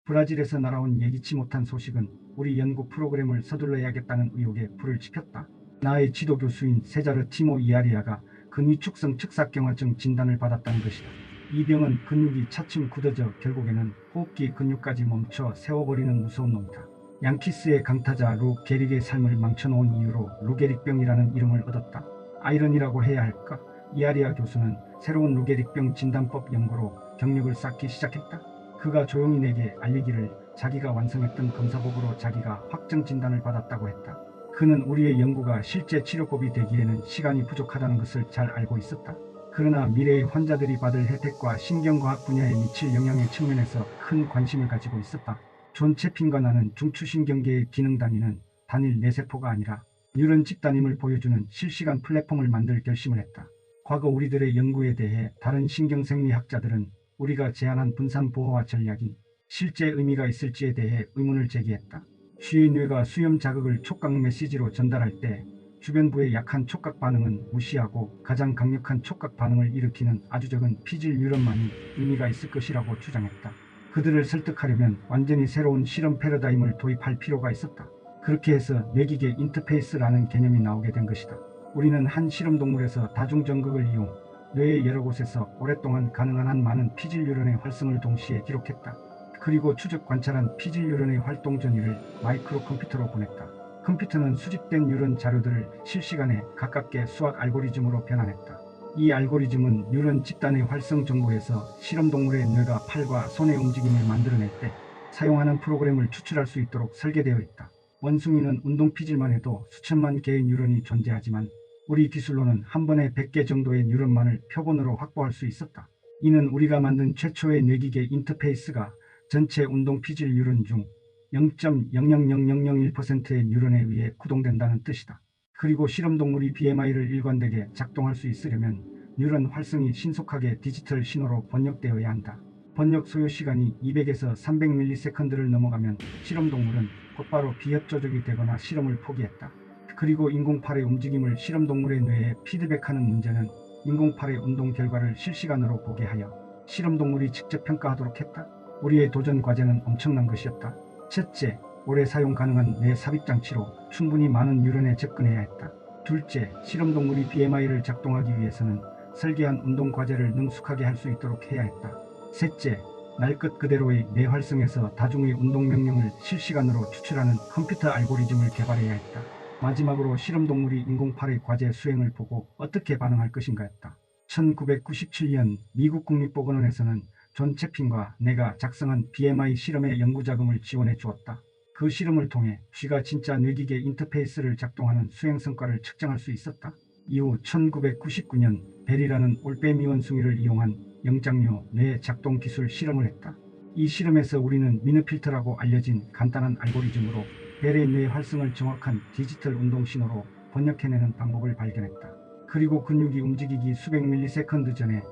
브라질에서 날아온 예기치 못한 소식은 우리 연구 프로그램을 서둘러야겠다는 의욕에 불을 지폈다. 나의 지도교수인 세자르 티모 이아리아가 근위축성 측사경화증 진단을 받았다는 것이다. 이 병은 근육이 차츰 굳어져 결국에는 호흡기 근육까지 멈춰 세워버리는 무서운 놈이다. 양키스의 강타자 루 게릭의 삶을 망쳐놓은 이유로 루게릭병이라는 이름을 얻었다. 아이러니라고 해야 할까? 이아리아 교수는 새로운 루게릭병 진단법 연구로 경력을 쌓기 시작했다. 그가 조용히 내게 알리기를 자기가 완성했던 검사보고로 자기가 확정 진단을 받았다고 했다. 그는 우리의 연구가 실제 치료법이 되기에는 시간이 부족하다는 것을 잘 알고 있었다. 그러나 미래의 환자들이 받을 혜택과 신경과학 분야에 미칠 영향의 측면에서 큰 관심을 가지고 있었다. 존 채핀과 나는 중추신경계의 기능단위는 단일 뇌세포가 아니라 뉴런 집단임을 보여주는 실시간 플랫폼을 만들 결심을 했다. 과거 우리들의 연구에 대해 다른 신경생리학자들은 우리가 제안한 분산보호화 전략이 실제 의미가 있을지에 대해 의문을 제기했다. 쥐의 뇌가 수염 자극을 촉각 메시지로 전달할 때 주변부의 약한 촉각 반응은 무시하고 가장 강력한 촉각 반응을 일으키는 아주 적은 피질 뉴런만이 의미가 있을 것이라고 주장했다. 그들을 설득하려면 완전히 새로운 실험 패러다임을 도입할 필요가 있었다. 그렇게 해서 뇌기계 인터페이스라는 개념이 나오게 된 것이다. 우리는 한 실험동물에서 다중전극을 이용 뇌의 여러 곳에서 오랫동안 가능한 한 많은 피질 뉴런의 활성을 동시에 기록했다. 그리고 추적 관찰한 피질 뉴런의 활동 전이를 마이크로 컴퓨터로 보냈다. 컴퓨터는 수집된 뉴런 자료들을 실시간에 가깝게 수학 알고리즘으로 변환했다. 이 알고리즘은 뉴런 집단의 활성 정보에서 실험동물의 뇌가 팔과 손의 움직임을 만들어낼 때 사용하는 프로그램을 추출할 수 있도록 설계되어 있다. 원숭이는 운동 피질만 해도 수천만 개의 뉴런이 존재하지만 우리 기술로는 한 번에 100개 정도의 뉴런만을 표본으로 확보할 수 있었다. 이는 우리가 만든 최초의 뇌기계 인터페이스가 전체 운동 피질 뉴런 중 0.00001%의 뉴런에 의해 구동된다는 뜻이다. 그리고 실험동물이 BMI를 일관되게 작동할 수 있으려면 뉴런 활성이 신속하게 디지털 신호로 번역되어야 한다. 번역 소요 시간이 200에서 300ms를 넘어가면 실험동물은 곧바로 비협조적이 되거나 실험을 포기했다. 그리고 인공팔의 움직임을 실험동물의 뇌에 피드백하는 문제는 인공팔의 운동 결과를 실시간으로 보게 하여 실험동물이 직접 평가하도록 했다. 우리의 도전 과제는 엄청난 것이었다. 첫째, 오래 사용 가능한 뇌 삽입장치로 충분히 많은 뉴런에 접근해야 했다. 둘째, 실험동물이 BMI를 작동하기 위해서는 설계한 운동 과제를 능숙하게 할 수 있도록 해야 했다. 셋째, 날 것 그대로의 뇌 활성에서 다중의 운동 명령을 실시간으로 추출하는 컴퓨터 알고리즘을 개발해야 했다. 마지막으로 실험동물이 인공팔의 과제 수행을 보고 어떻게 반응할 것인가였다. 1997년 미국 국립보건원에서는 존 채핀과 내가 작성한 BMI 실험의 연구자금을 지원해 주었다. 그 실험을 통해 쥐가 진짜 뇌기계 인터페이스를 작동하는 수행 성과를 측정할 수 있었다. 이후 1999년 벨이라는 올빼미 원숭이를 이용한 영장류 뇌 작동 기술 실험을 했다. 이 실험에서 우리는 미느필터라고 알려진 간단한 알고리즘으로 벨의 뇌 활성을 정확한 디지털 운동 신호로 번역해내는 방법을 발견했다. 그리고 근육이 움직이기 수백 밀리세컨드 전에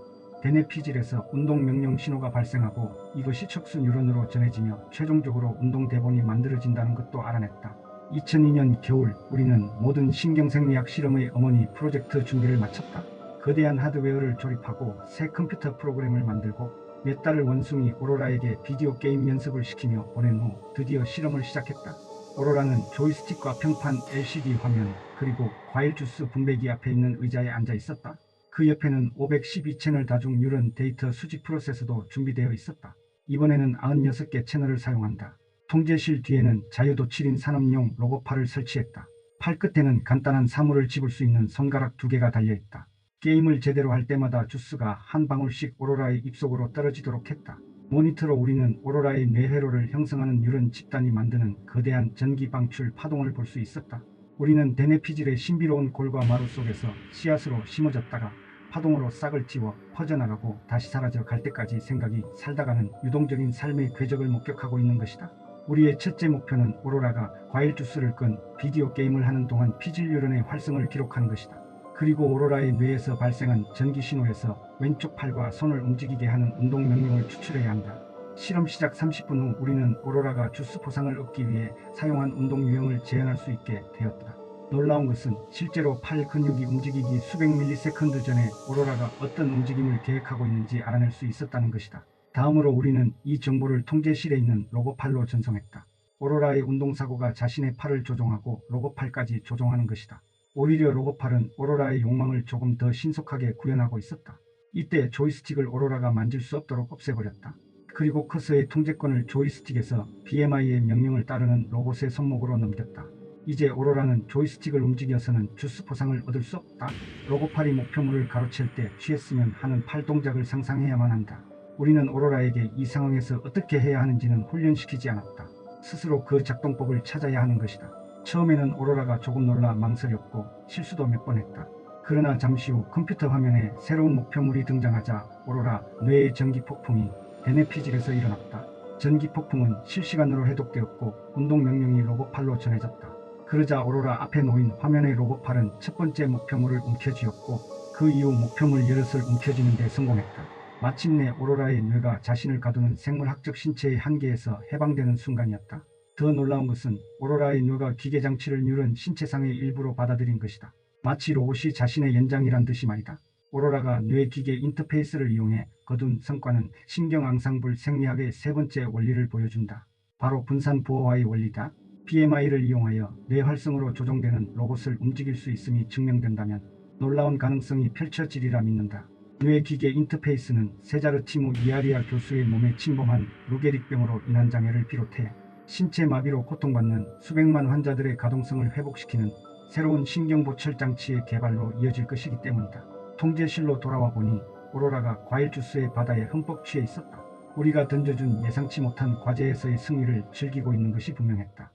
대뇌 피질에서 운동 명령 신호가 발생하고 이것이 척수 뉴런으로 전해지며 최종적으로 운동 대본이 만들어진다는 것도 알아냈다. 2002년 겨울 우리는 모든 신경생리학 실험의 어머니 프로젝트 준비를 마쳤다. 거대한 하드웨어를 조립하고 새 컴퓨터 프로그램을 만들고 몇 달을 원숭이 오로라에게 비디오 게임 연습을 시키며 보낸 후 드디어 실험을 시작했다. 오로라는 조이스틱과 평판 LCD 화면 그리고 과일 주스 분배기 앞에 있는 의자에 앉아 있었다. 그 옆에는 512채널 다중 뉴런 데이터 수집 프로세서도 준비되어 있었다. 이번에는 96개 채널을 사용한다. 통제실 뒤에는 자유도칠인 산업용 로봇팔을 설치했다. 팔 끝에는 간단한 사물을 집을 수 있는 손가락 2개가 달려있다. 게임을 제대로 할 때마다 주스가 한 방울씩 오로라의 입속으로 떨어지도록 했다. 모니터로 우리는 오로라의 뇌회로를 형성하는 뉴런 집단이 만드는 거대한 전기 방출 파동을 볼 수 있었다. 우리는 대뇌 피질의 신비로운 골과 마루 속에서 씨앗으로 심어졌다가 파동으로 싹을 틔워 퍼져나가고 다시 사라져 갈 때까지 생각이 살다가는 유동적인 삶의 궤적을 목격하고 있는 것이다. 우리의 첫째 목표는 오로라가 과일 주스를 끈 비디오 게임을 하는 동안 피질 뉴런의 활성을 기록하는 것이다. 그리고 오로라의 뇌에서 발생한 전기 신호에서 왼쪽 팔과 손을 움직이게 하는 운동 명령을 추출해야 한다. 실험 시작 30분 후 우리는 오로라가 주스 포상을 얻기 위해 사용한 운동 유형을 재현할 수 있게 되었다. 놀라운 것은 실제로 팔 근육이 움직이기 수백 밀리세컨드 전에 오로라가 어떤 움직임을 계획하고 있는지 알아낼 수 있었다는 것이다. 다음으로 우리는 이 정보를 통제실에 있는 로봇팔로 전송했다. 오로라의 운동사고가 자신의 팔을 조종하고 로봇팔까지 조종하는 것이다. 오히려 로봇팔은 오로라의 욕망을 조금 더 신속하게 구현하고 있었다. 이때 조이스틱을 오로라가 만질 수 없도록 없애버렸다. 그리고 커서의 통제권을 조이스틱에서 BMI의 명령을 따르는 로봇의 손목으로 넘겼다. 이제 오로라는 조이스틱을 움직여서는 주스 포상을 얻을 수 없다. 로봇팔이 목표물을 가로챌 때 취했으면 하는 팔 동작을 상상해야만 한다. 우리는 오로라에게 이 상황에서 어떻게 해야 하는지는 훈련시키지 않았다. 스스로 그 작동법을 찾아야 하는 것이다. 처음에는 오로라가 조금 놀라 망설였고 실수도 몇 번 했다. 그러나 잠시 후 컴퓨터 화면에 새로운 목표물이 등장하자 오로라 뇌의 전기폭풍이 대뇌피질에서 일어났다. 전기폭풍은 실시간으로 해독되었고 운동 명령이 로봇팔로 전해졌다. 그러자 오로라 앞에 놓인 화면의 로봇팔은 첫 번째 목표물을 움켜쥐었고 그 이후 목표물 여럿을 움켜쥐는 데 성공했다. 마침내 오로라의 뇌가 자신을 가두는 생물학적 신체의 한계에서 해방되는 순간이었다. 더 놀라운 것은 오로라의 뇌가 기계장치를 뉴런 신체상의 일부로 받아들인 것이다. 마치 로봇이 자신의 연장이란 듯이 말이다. 오로라가 뇌기계 인터페이스를 이용해 거둔 성과는 신경앙상불 생리학의 세 번째 원리를 보여준다. 바로 분산 보호와의 원리다. BMI를 이용하여 뇌 활성으로 조종되는 로봇을 움직일 수 있음이 증명된다면 놀라운 가능성이 펼쳐지리라 믿는다. 뇌기계 인터페이스는 세자르티무 이아리아 교수의 몸에 침범한 루게릭병으로 인한 장애를 비롯해 신체 마비로 고통받는 수백만 환자들의 가동성을 회복시키는 새로운 신경보철 장치의 개발로 이어질 것이기 때문이다. 통제실로 돌아와 보니 오로라가 과일 주스의 바다에 흠뻑 취해 있었다. 우리가 던져준 예상치 못한 과제에서의 승리를 즐기고 있는 것이 분명했다.